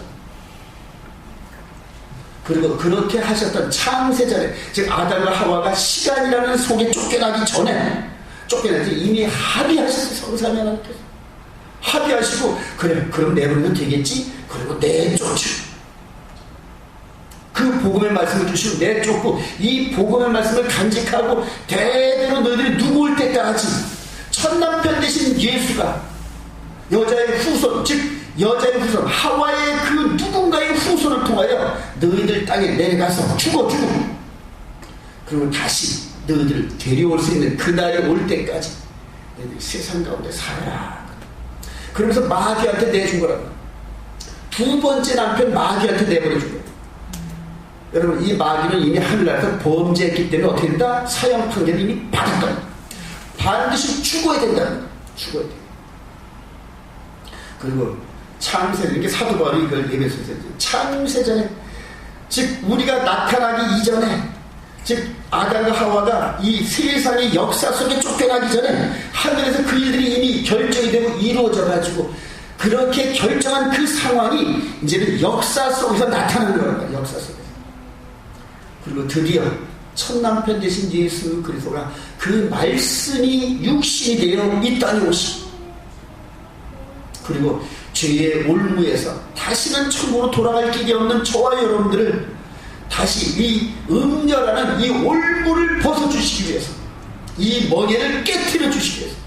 그리고 그렇게 하셨던 창세전에, 즉 아담과 하와가 시간이라는 속에 쫓겨나기 전에, 쫓겨나지 이미 합의하셨어요. 성삼위 하나님께서 합의하시고, 그래 그럼 내버려도 되겠지. 그리고 내쫓고, 그 복음의 말씀을 주시고 내쫓고, 이 복음의 말씀을 간직하고 대대로 너희들이 누구올 때까지 첫남편 되신 예수가 여자의 후손, 즉 여자의 후손 하와의 그 누군가의 후손을 통하여 너희들 땅에 내려가서 죽어주고, 그리고 다시 너희들을 데려올 수 있는 그날이 올 때까지 너희들 세상 가운데 살아라. 그러면서 마귀한테 내준 거라고. 두 번째 남편 마귀한테 내버려준 거예요. 여러분, 이 마귀는 이미 하늘나라에서 범죄했기 때문에 어떻게 된다? 사형 판결을 이미 받았다. 반드시 죽어야 된다. 죽어야 돼. 그리고 창세전, 이게 사도 바울이 이걸 예배소에서 창세전에, 즉 우리가 나타나기 이전에, 즉 아담과 하와가 이 세상의 역사 속에 쫓겨나기 전에 하늘에서 그 일들이 이미 결정이 되고 이루어져 가지고, 그렇게 결정한 그 상황이 이제는 역사 속에서 나타나는 거란 말이야. 역사 속에서. 그리고 드디어 첫남편 되신 예수 그리스도가 그 말씀이 육신이 되어 이 땅에 오시고, 그리고 죄의 올무에서 다시는 천국으로 돌아갈 길이 없는 저와 여러분들을 다시 이 음녀라는 이 올무를 벗어주시기 위해서, 이 멍에를 깨트려 주시기 위해서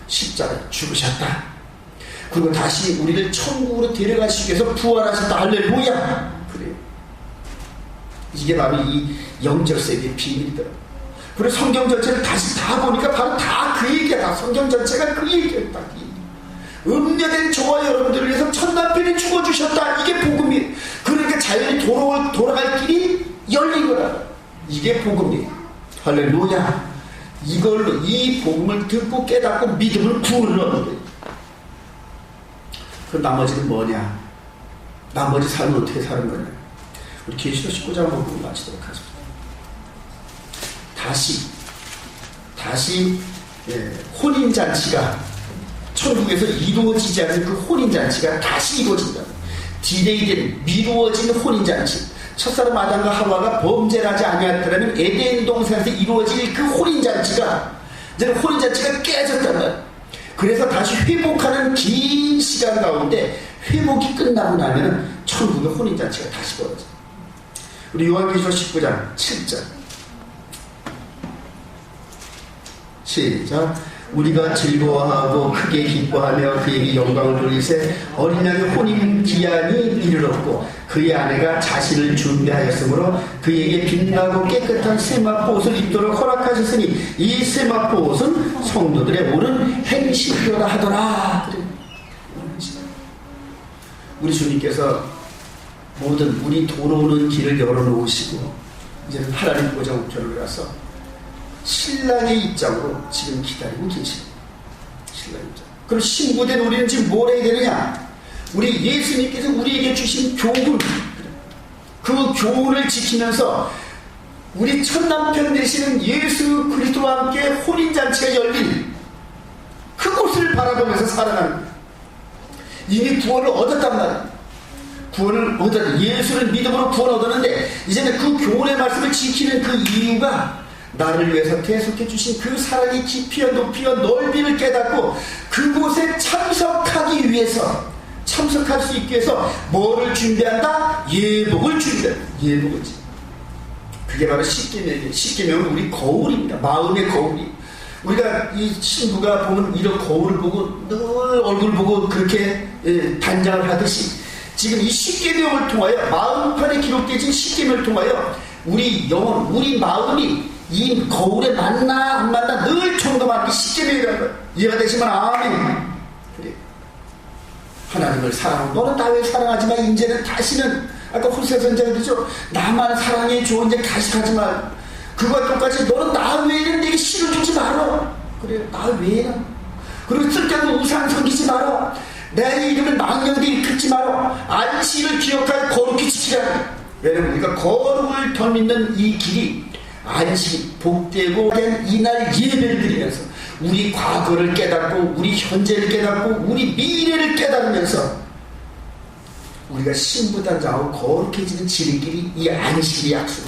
십자가에 죽으셨다. 그리고 다시 우리를 천국으로 데려가시기 위해서 부활하셨다. 할렐루야. 그래요. 이게 바로 이 영적 세계의 비밀이더라고요. 그리고 성경 전체를 다시 다 보니까 바로 다 그 얘기야. 다 성경 전체가 그 얘기였다. 음녀된 저와 여러분들을 위해서 첫남편이 죽어주셨다. 이게 복음이에요. 그러니까 자연히 돌아갈 길이 열린 거라. 이게 복음이에요. 할렐루야. 이걸로 이 복음을 듣고 깨닫고 믿음을 구원을 얻는 거예요. 그 나머지는 뭐냐? 나머지 삶은 어떻게 사는 거냐? 우리 계시록 19장 보고 마치도록 하겠습니다. 다시 혼인잔치가 천국에서 이루어지지 않는 그 혼인잔치가 다시 이루어진다. 디레이된 미루어진 혼인잔치. 첫사람 아담과 하와가 범죄를 하지 아니하였더라면 에덴 동산에서 이루어질 그 혼인잔치가, 이제는 혼인잔치가 깨졌단 말이야. 그래서 다시 회복하는 긴 시간 가운데 회복이 끝나고 나면 천국의 혼인잔치가 다시 벌어져. 우리 요한계시록 19장 7절 시작. 우리가 즐거워하고 크게 기뻐하며 그에게 영광을 돌리세 어린 양의 혼인 기한이 이르렀고 그의 아내가 자신을 준비하였으므로 그에게 빛나고 깨끗한 세마포 옷을 입도록 허락하셨으니 이 세마포 옷은 성도들의 옳은 행실이라 하더라. 우리 주님께서 모든 우리 돌아오는 길을 열어놓으시고 이제는 하나님 보좌 우편으로 가서 신랑의 입장으로 지금 기다리고 계십니다. 신랑의 입장. 그럼 신부된 우리는 지금 뭘 해야 되느냐? 우리 예수님께서 우리에게 주신 교훈, 그 교훈을 지키면서 우리 첫남편 되시는 예수 그리스도와 함께 혼인잔치가 열린 그곳을 바라보면서 살아가는 거예요. 이미 구원을 얻었단 말이에요. 구원을 얻었, 예수를 믿음으로 구원을 얻었는데 이제는 그 교훈의 말씀을 지키는 그 이유가 나를 위해서 대속해 주신 그 사랑의 깊이와 높이와 넓이를 깨닫고 그곳에 참석하기 위해서, 참석할 수 있기 위해서 뭐를 준비한다? 예복을 준비한다. 예복을. 그게 바로 십계명은 우리 거울입니다. 마음의 거울이. 우리가 이 신부가 보면 이런 거울을 보고 늘 얼굴 보고 그렇게 단장을 하듯이 지금 이 십계명을 통하여, 마음판에 기록되어진 십계명을 통하여 우리 영혼, 우리 마음이 이 거울에 만나 안 만나 늘 청동하는 게 십계명이라는 거예요. 이해가 되시면 아멘. 그래. 하나님을 사랑하고 너는 나 왜 사랑하지만 이제는 다시는, 아까 호세 선지자가 그러죠. 나만 사랑해 줘. 이제 다시 가지 마. 그거와 똑같이 너는 나 외에는 내게 시를 주지 마라. 그래. 나 외에는 그리고 쓸데없는 우상 섬기지 마라. 내 이름을 망령되이 일컫지 마라. 안식일을 기억하여 거룩히 지키라. 왜냐면 우리가 거룩을 덧입는 이 길이 안식이 복되고 된 이날 예배를 드리면서 우리 과거를 깨닫고 우리 현재를 깨닫고 우리 미래를 깨달으면서 우리가 신부단장하고 거룩해지는 지름길이 이 안식의 약속.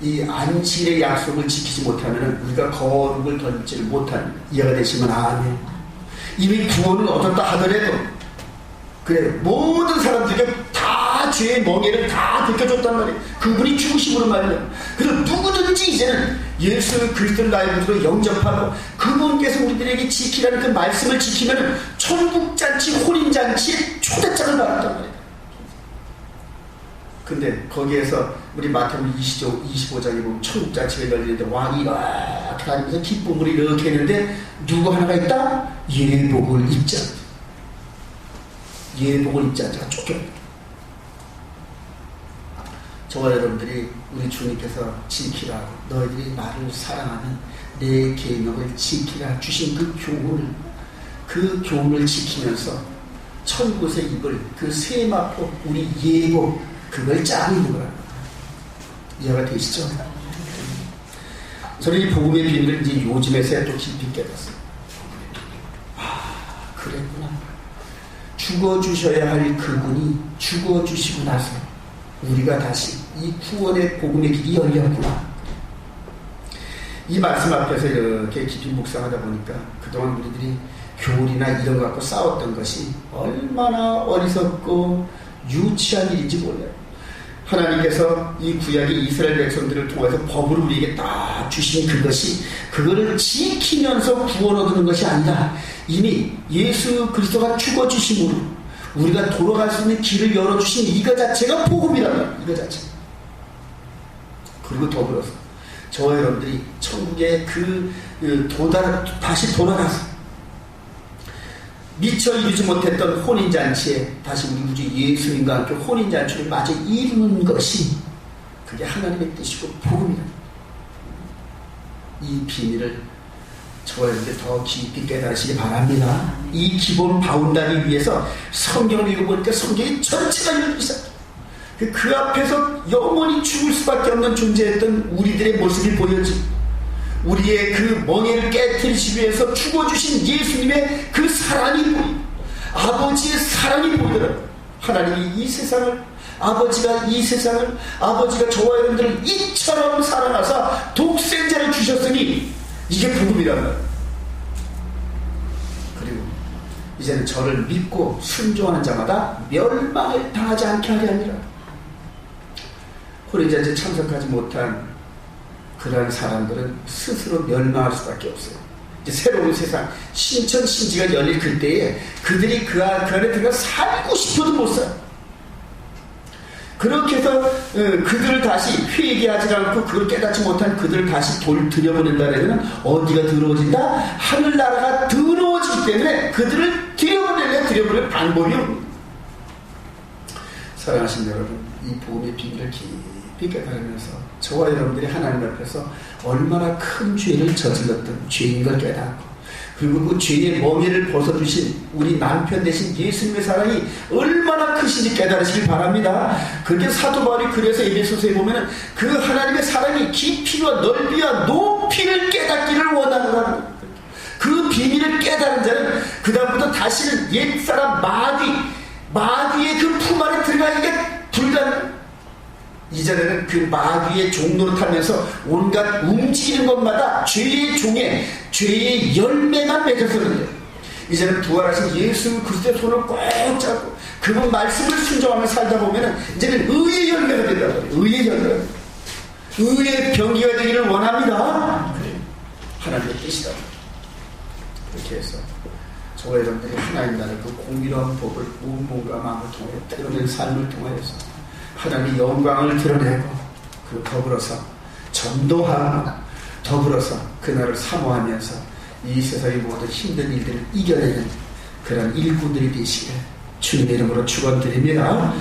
이 안식의 약속을 지키지 못하면 우리가 거룩을 던지를 못하는 이해가 되시면 아멘. 이미 구원을 얻었다 하더라도 그래 모든 사람들에게 다 죄의 멍에를 다 벗겨줬단 말이에요. 그분이 죽으심으로 말이에요. 그래서 누구든지 이제는 예수 그리스도를 나의 구주로 영접하고 그분께서 우리들에게 지키라는 그 말씀을 지키면 천국잔치 혼인잔치의 초대장을 받았단 말이에요. 근데 거기에서 우리 마태복음 25장에 보면 천국잔치가 열리는데 왕이 이렇게 다니면서 기쁨을 이렇게 했는데 누구 하나가 있다? 예복을 입자. 예복을 입자 자가 쫓겨납니다. 저와 여러분들이 우리 주님께서 지키라고 너희들이 나를 사랑하는 내 계명을 지키라 주신 그 교훈을 지키면서 천국에서 입을 그 세마포 우리 예복 그걸 짜고 있는 거랍니다. 이해가 되시죠? 저는 이 복음의 비밀을 이제 요즘에서야 또 깊이 깨닫어요. 그랬구나. 죽어주셔야 할 그분이 죽어주시고 나서 우리가 다시 이 구원의 복음의 길이 열렸구나. 이 말씀 앞에서 이렇게 깊이 묵상하다 보니까 그동안 우리들이 교훈이나 이런 거 갖고 싸웠던 것이 얼마나 어리석고 유치한 일인지 몰라요. 하나님께서 이 구약의 이스라엘 백성들을 통해서 법을 우리에게 딱 주신 그것이 그거를 지키면서 구원 얻는 것이 아니라 이미 예수 그리스도가 죽어주심으로 우리가 돌아갈 수 있는 길을 열어주신 이거 자체가 복음이라는 이거 자체. 그리고 더불어서 저와 여러분들이 천국에 다시 돌아가서 미처 이루지 못했던 혼인잔치에 다시 우리 구주 예수님과 함께 혼인잔치를 마저 이루는 것이 그게 하나님의 뜻이고 복음이다. 이 비밀을 저와 여러분들 더 깊이 깨달으시기 바랍니다. 이 기본 바운다리 위에서 성경을 읽어보니까 성경이 전체가 열리시다. 그 앞에서 영원히 죽을 수밖에 없는 존재였던 우리들의 모습이 보여지 우리의 그 멍에를 깨뜨리시기 위해서 죽어주신 예수님의 그 사랑이 보이고 아버지의 사랑이 보이더라고요. 하나님이 이 세상을 아버지가 저와 여러분들을 이처럼 사랑하사 독생자를 주셨으니 이게 복음이란 말이에요. 그리고 이제는 저를 믿고 순종하는 자마다 멸망을 당하지 않게 하려 함이라. 혼인잔치에 참석하지 못한 그러한 사람들은 스스로 멸망할 수밖에 없어요. 이제 새로운 세상 신천신지가 열릴 그때에 그들이 그 안에 들어가 살고 싶어도 못 살아요. 그렇게 해서 그들을 다시 회개하지 않고 그걸 깨닫지 못한 그들을 다시 들여보낸다면 어디가 더러워진다? 하늘나라가 더러워지기 때문에 그들을 들여보낼 방법이 없습니다. 사랑하신 여러분, 이 복음의 비밀을 깊이 깨달으면서 저와 여러분들이 하나님 앞에서 얼마나 큰 죄를 저질렀던 죄인 걸 깨닫고 그리고 그 죄의 멍에를 벗어주신 우리 남편 되신 예수님의 사랑이 얼마나 크신지 깨달으시길 바랍니다. 그게 사도 바울이 그래서 에베소서에 보면 그 하나님의 사랑이 깊이와 넓이와 높이를 깨닫기를 원하는 그 비밀을 깨달은 자는 그 다음부터 다시는 옛사람 마귀의 그 품 안에 들어가기가 불가능. 이전에는 그 마귀의 종로를 타면서 온갖 움직이는 것마다 죄의 열매만 맺었었는데 이제는 부활하신 예수 그리스도의 손을 꼭 잡고 그분 말씀을 순종하며 살다 보면 이제는 의의 열매가 된다고. 의의 열매. 의의 병기가 되기를 원합니다. 하나님의 뜻이다. 그렇게 해서 저와 여러분들이 하나님 나라의 그 공의로운 법을 온 몸과 마음을 통해 드러낸 삶을 통하여서 하나님의 영광을 드러내고 그리고 더불어서 전도하고 더불어서 그날을 사모하면서 이 세상의 모든 힘든 일들을 이겨내는 그런 일꾼들이 되시길 주님의 이름으로 축원드립니다.